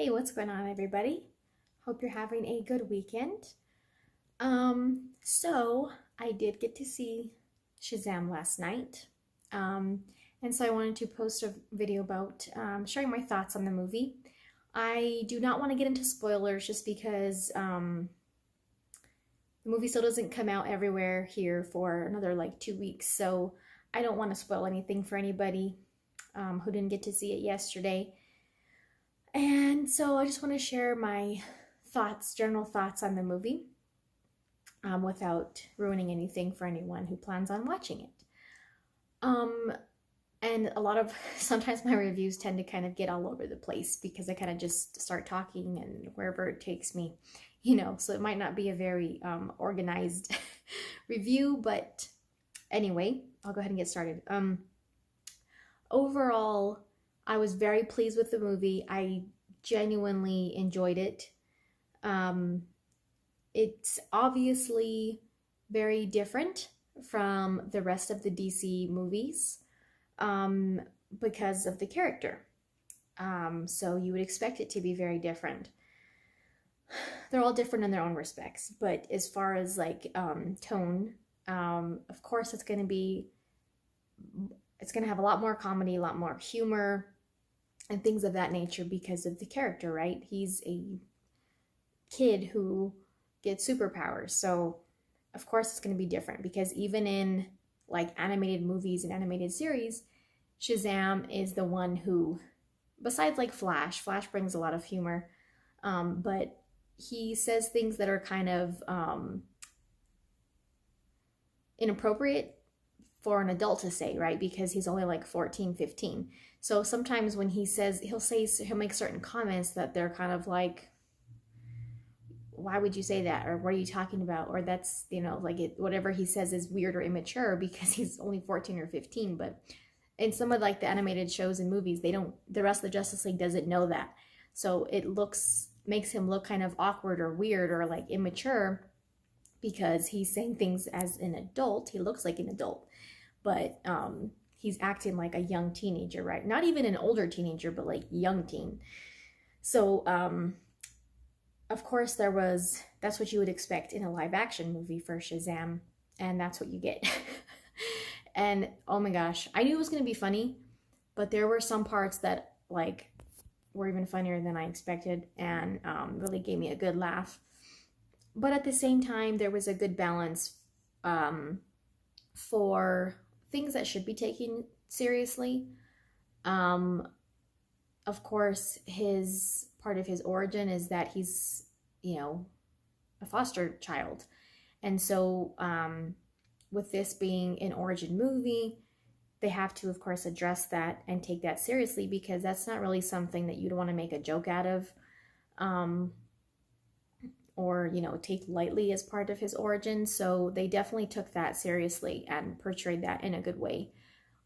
Hey, what's going on, everybody? Hope you're having a good weekend. So I did get to see Shazam last night. Um, and so I wanted to post a video about sharing my thoughts on the movie. I do not want to get into spoilers just because the movie still doesn't come out everywhere here for another like 2 weeks. So I don't want to spoil anything for anybody who didn't get to see it yesterday. And so I just want to share my thoughts, general thoughts on the movie, without ruining anything for anyone who plans on watching it. Um, and sometimes my reviews tend to kind of get all over the place because I kind of just start talking and wherever it takes me, so it might not be a very organized review, but anyway, I'll go ahead and get started. Overall, I was very pleased with the movie. I genuinely enjoyed it. It's obviously very different from the rest of the DC movies because of the character. So you would expect it to be very different. They're all different in their own respects, but as far as like tone, of course it's going to have a lot more comedy, a lot more humor, and things of that nature because of the character, right? He's a kid who gets superpowers. So, of course, it's going to be different because even in like animated movies and animated series, Shazam is the one who, besides like Flash brings a lot of humor, but he says things that are kind of inappropriate for an adult to say, right? Because he's only like 14, 15. So sometimes when he'll make certain comments that they're kind of like, why would you say that? Or what are you talking about? Or that's, whatever he says is weird or immature because he's only 14 or 15. But in some of like the animated shows and movies, the rest of the Justice League doesn't know that. So makes him look kind of awkward or weird or like immature because he's saying things as an adult. He looks like an adult, but he's acting like a young teenager, right? Not even an older teenager, but like young teen. So, of course, that's what you would expect in a live action movie for Shazam, and that's what you get. And oh my gosh, I knew it was going to be funny, but there were some parts that like were even funnier than I expected and really gave me a good laugh. But at the same time, there was a good balance for things that should be taken seriously. Of course, part of his origin is that he's, a foster child. And so with this being an origin movie, they have to, of course, address that and take that seriously because that's not really something that you'd want to make a joke out of or, take lightly as part of his origin. So they definitely took that seriously and portrayed that in a good way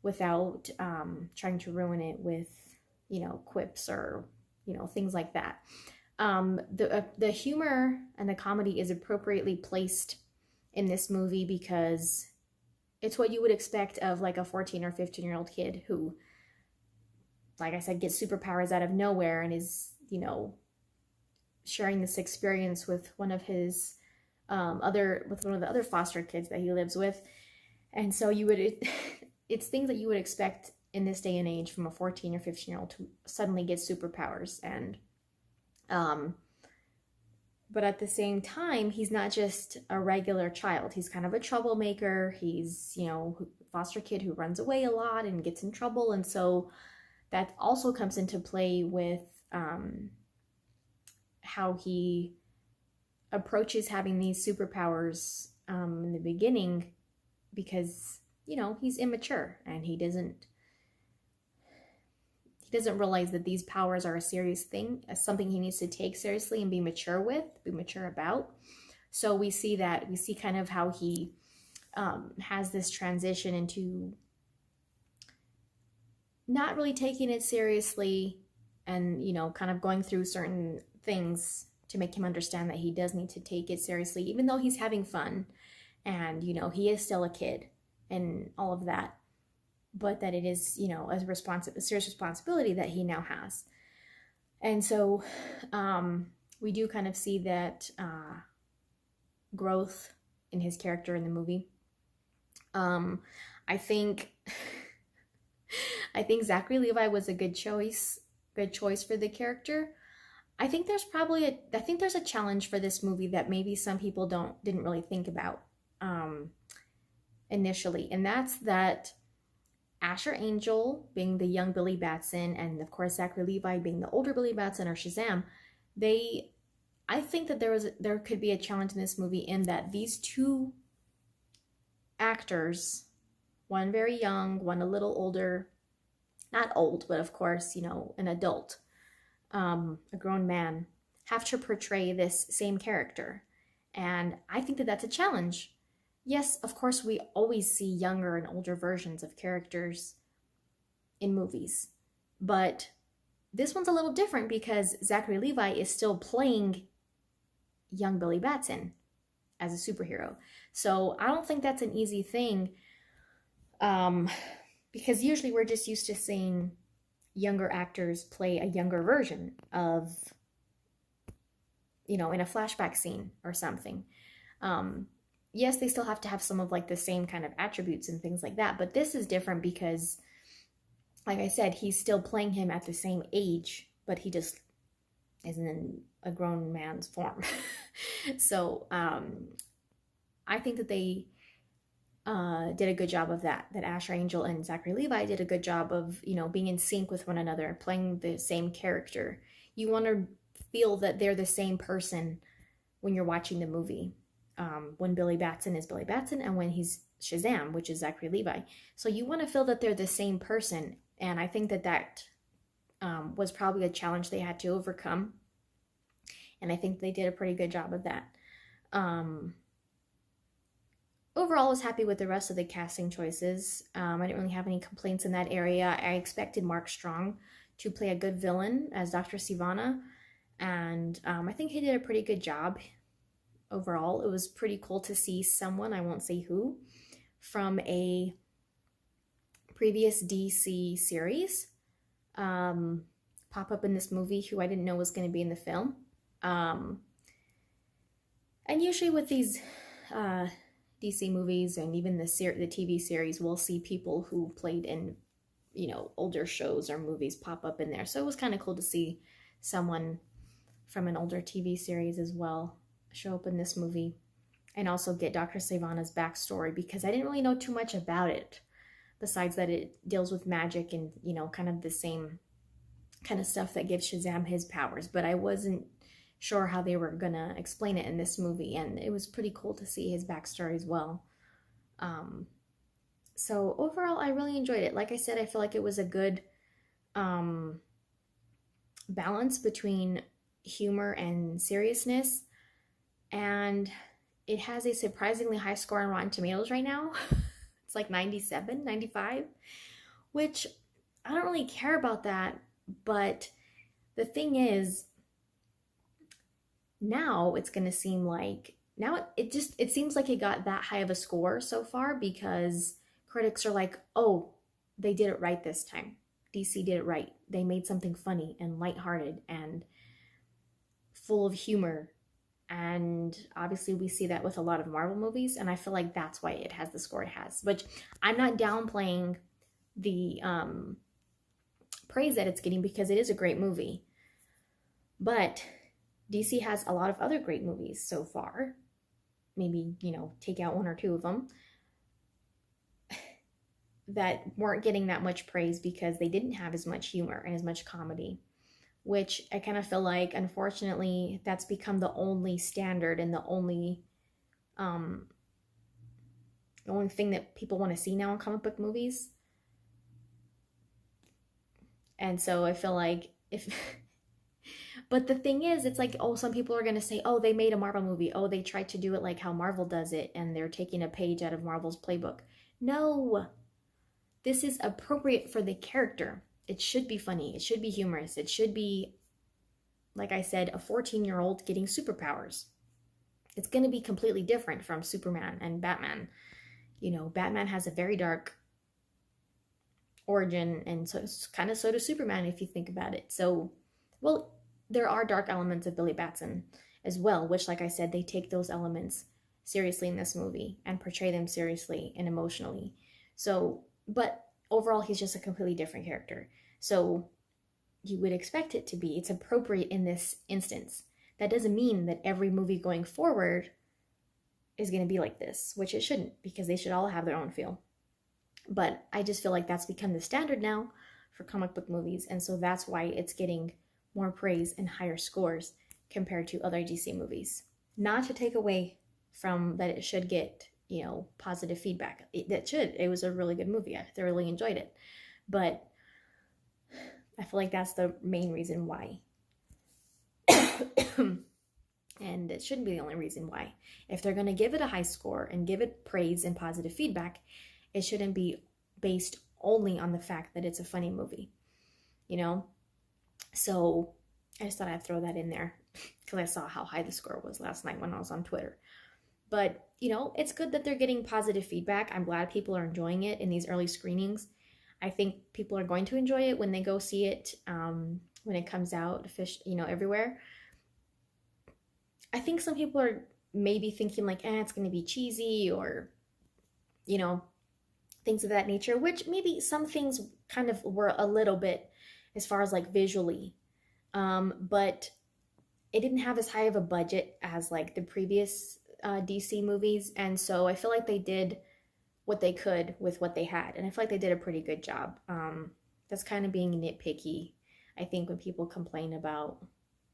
without trying to ruin it with, quips or, things like that. The humor and the comedy is appropriately placed in this movie because it's what you would expect of like a 14 or 15-year-old kid who, like I said, gets superpowers out of nowhere and is, sharing this experience with one of the other foster kids that he lives with. And so it's things that you would expect in this day and age from a 14 or 15-year-old who suddenly gets superpowers. And but at the same time, he's not just a regular child. He's kind of a troublemaker. He's, foster kid who runs away a lot and gets in trouble. And so that also comes into play with how he approaches having these superpowers in the beginning because, he's immature and he doesn't realize that these powers are a serious thing, something he needs to take seriously and be mature about. So we see kind of how he has this transition into not really taking it seriously and, kind of going through certain things to make him understand that he does need to take it seriously, even though he's having fun and, he is still a kid and all of that. But that it is, a serious responsibility that he now has. And so we do kind of see that growth in his character in the movie. Um, I think I think Zachary Levi was a good choice for the character. I think there's a challenge for this movie that maybe some people didn't really think about um, initially, and that's that Asher Angel being the young Billy Batson, and of course Zachary Levi being the older Billy Batson or Shazam. They, I think that there could be a challenge in this movie in that these two actors, one very young, one a little older, not old, but of course, an adult, a grown man, have to portray this same character. And I think that that's a challenge. Yes, of course, we always see younger and older versions of characters in movies, but this one's a little different because Zachary Levi is still playing young Billy Batson as a superhero. So I don't think that's an easy thing, um, because usually we're just used to seeing younger actors play a younger version of, in a flashback scene or something. Um, yes, they still have to have some of like the same kind of attributes and things like that, but this is different because, like I said, he's still playing him at the same age, but he just isn't in a grown man's form. So I think that they did a good job of that. That Asher Angel and Zachary Levi did a good job of, being in sync with one another, playing the same character. You want to feel that they're the same person when you're watching the movie. When Billy Batson is Billy Batson and when he's Shazam, which is Zachary Levi. So you want to feel that they're the same person. And I think that was probably a challenge they had to overcome. And I think they did a pretty good job of that. Overall, I was happy with the rest of the casting choices. I didn't really have any complaints in that area. I expected Mark Strong to play a good villain as Dr. Sivana, and I think he did a pretty good job. Overall, it was pretty cool to see someone, I won't say who, from a previous DC series pop up in this movie who I didn't know was going to be in the film. And usually with these DC movies and even the TV series, we'll see people who played in, older shows or movies pop up in there. So it was kind of cool to see someone from an older TV series as well show up in this movie, and also get Dr. Sivana's backstory, because I didn't really know too much about it besides that it deals with magic and, kind of the same kind of stuff that gives Shazam his powers, but I wasn't sure how they were gonna explain it in this movie, and it was pretty cool to see his backstory as well. So overall, I really enjoyed it. Like I said, I feel like it was a good balance between humor and seriousness, and it has a surprisingly high score on Rotten Tomatoes right now. It's like 97, 95, which I don't really care about that, but the thing is, now it's going to seem like it seems like it got that high of a score so far because critics are like, oh, they did it right this time. DC did it right. They made something funny and lighthearted and full of humor. And obviously we see that with a lot of Marvel movies, and I feel like that's why it has the score it has. But I'm not downplaying the praise that it's getting, because it is a great movie. But DC has a lot of other great movies so far. Maybe, take out one or two of them that weren't getting that much praise because they didn't have as much humor and as much comedy, which I kind of feel like, unfortunately, that's become the only standard and the only thing that people want to see now in comic book movies. And so I feel like but the thing is, it's like, oh, some people are going to say, oh, they made a Marvel movie. Oh, they tried to do it like how Marvel does it, and they're taking a page out of Marvel's playbook. No, this is appropriate for the character. It should be funny. It should be humorous. It should be, like I said, a 14-year-old getting superpowers. It's going to be completely different from Superman and Batman. Batman has a very dark origin, and so does Superman if you think about it. So, well, there are dark elements of Billy Batson as well, which, like I said, they take those elements seriously in this movie and portray them seriously and emotionally. So, but overall, he's just a completely different character. So, you would expect it to be. It's appropriate in this instance. That doesn't mean that every movie going forward is going to be like this, which it shouldn't, because they should all have their own feel. But I just feel like that's become the standard now for comic book movies, and so that's why it's getting more praise and higher scores compared to other DC movies. Not to take away from that it should get, positive feedback. That should. It was a really good movie. I thoroughly enjoyed it. But I feel like that's the main reason why. And it shouldn't be the only reason why. If they're going to give it a high score and give it praise and positive feedback, it shouldn't be based only on the fact that it's a funny movie, So I just thought I'd throw that in there because I saw how high the score was last night when I was on Twitter. But, it's good that they're getting positive feedback. I'm glad people are enjoying it in these early screenings. I think people are going to enjoy it when they go see it, when it comes out, everywhere. I think some people are maybe thinking like, it's going to be cheesy or, things of that nature, which maybe some things kind of were a little bit as far as like visually. But it didn't have as high of a budget as like the previous DC movies. And so I feel like they did what they could with what they had. And I feel like they did a pretty good job. That's kind of being nitpicky, I think, when people complain about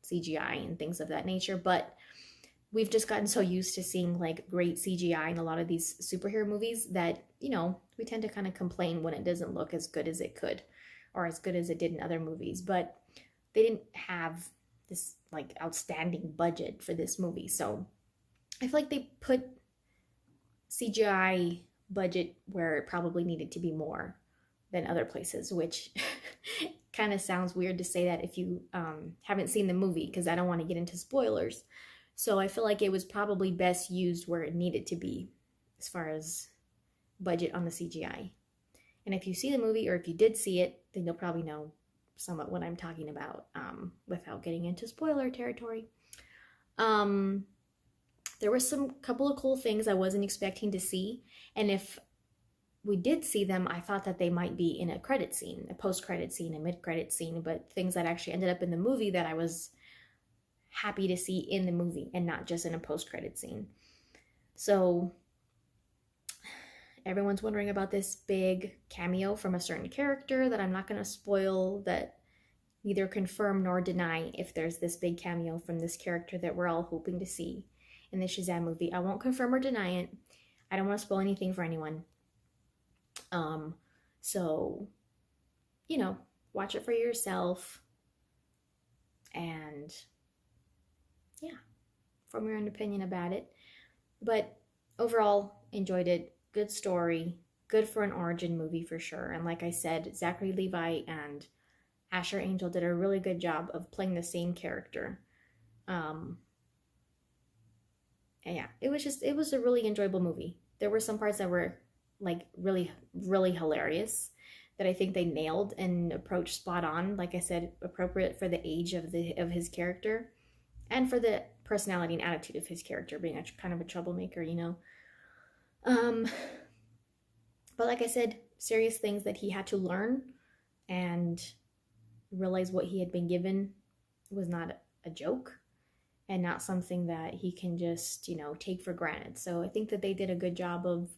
CGI and things of that nature. But we've just gotten so used to seeing like great CGI in a lot of these superhero movies that, we tend to kind of complain when it doesn't look as good as it could or as good as it did in other movies. But they didn't have this like outstanding budget for this movie. So I feel like they put CGI budget where it probably needed to be more than other places, which kind of sounds weird to say that if you haven't seen the movie, because I don't want to get into spoilers. So I feel like it was probably best used where it needed to be as far as budget on the CGI. And if you see the movie, or if you did see it, then you'll probably know somewhat what I'm talking about without getting into spoiler territory. There were some couple of cool things I wasn't expecting to see. And if we did see them, I thought that they might be in a credit scene, a post-credit scene, a mid-credit scene, but things that actually ended up in the movie that I was happy to see in the movie and not just in a post-credit scene. So everyone's wondering about this big cameo from a certain character that I'm not going to spoil, that neither confirm nor deny if there's this big cameo from this character that we're all hoping to see in the Shazam movie. I won't confirm or deny it. I don't want to spoil anything for anyone. So, watch it for yourself and form your own opinion about it. But overall, enjoyed it. Good story. Good for an origin movie for sure. And like I said, Zachary Levi and Asher Angel did a really good job of playing the same character. And yeah, it was a really enjoyable movie. There were some parts that were like really, really hilarious that I think they nailed and approached spot on. Like I said, appropriate for the age of his character and for the personality and attitude of his character, being kind of a troublemaker, But like I said, serious things that he had to learn and realize what he had been given was not a joke and not something that he can just, take for granted. So I think that they did a good job of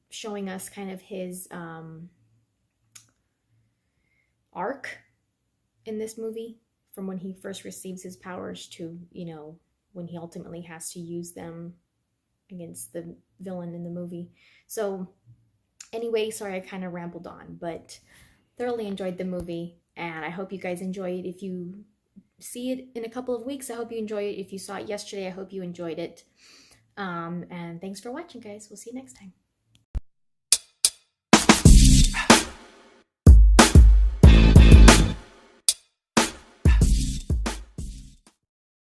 showing us kind of his arc in this movie, from when he first receives his powers to, when he ultimately has to use them against the villain in the movie. So anyway, sorry I kind of rambled on, but thoroughly enjoyed the movie, and I hope you guys enjoy it. If you see it in a couple of weeks, I hope you enjoy it. If you saw it yesterday, I hope you enjoyed it. And thanks for watching, guys. We'll see you next time.